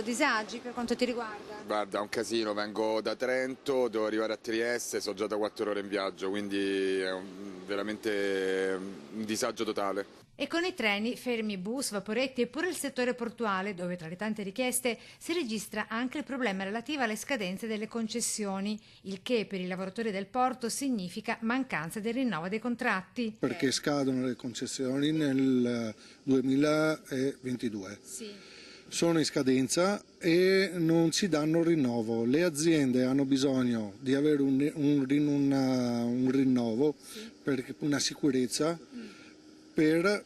Disagi per quanto ti riguarda? Guarda, un casino, vengo da Trento, devo arrivare a Trieste, sono già da 4 ore in viaggio, quindi è veramente un disagio totale. E con i treni, fermi, bus, vaporetti e pure il settore portuale, dove tra le tante richieste si registra anche il problema relativo alle scadenze delle concessioni, il che per i lavoratori del porto significa mancanza del rinnovo dei contratti. Perché scadono le concessioni nel 2022. Sì. Sono in scadenza e non si danno rinnovo. Le aziende hanno bisogno di avere un rinnovo, per una sicurezza per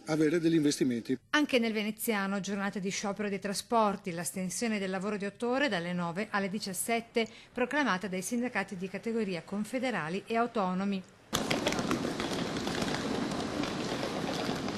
avere degli investimenti. Anche nel veneziano, giornate di sciopero dei trasporti, l'astensione del lavoro di 8 ore dalle 9 alle 17, proclamata dai sindacati di categoria confederali e autonomi.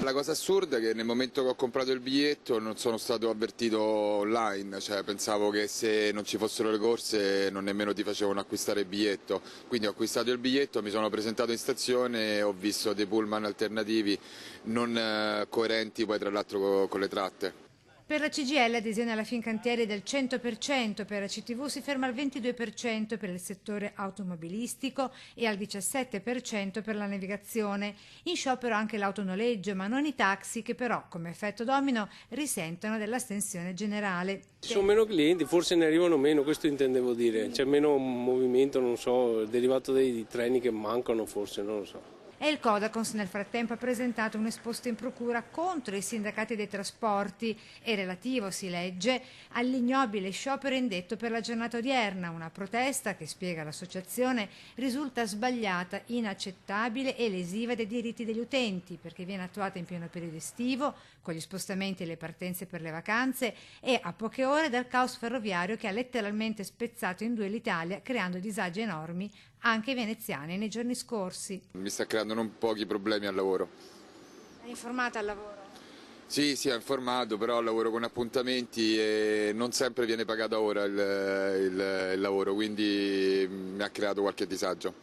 La cosa assurda è che nel momento che ho comprato il biglietto non sono stato avvertito online, cioè pensavo che se non ci fossero le corse non nemmeno ti facevano acquistare il biglietto, quindi ho acquistato il biglietto, mi sono presentato in stazione e ho visto dei pullman alternativi non coerenti poi tra l'altro con le tratte. Per la CGIL adesione alla Fincantieri del 100%, per la CTV si ferma al 22% per il settore automobilistico e al 17% per la navigazione. In sciopero anche l'autonoleggio, ma non i taxi che però, come effetto domino, risentono dell'astensione generale. Ci sono meno clienti, forse ne arrivano meno, questo intendevo dire. C'è meno movimento, non so, derivato dai treni che mancano forse, non lo so. E il Codacons nel frattempo ha presentato un esposto in procura contro i sindacati dei trasporti e relativo, si legge, all'ignobile sciopero indetto per la giornata odierna, una protesta che, spiega l'associazione, risulta sbagliata, inaccettabile e lesiva dei diritti degli utenti perché viene attuata in pieno periodo estivo, con gli spostamenti e le partenze per le vacanze e a poche ore dal caos ferroviario che ha letteralmente spezzato in due l'Italia, creando disagi enormi anche ai veneziani nei giorni scorsi. Mi sta creando non pochi problemi al lavoro. È informata al lavoro? Sì, ho informato, però lavoro con appuntamenti e non sempre viene pagato a ora il lavoro, quindi mi ha creato qualche disagio.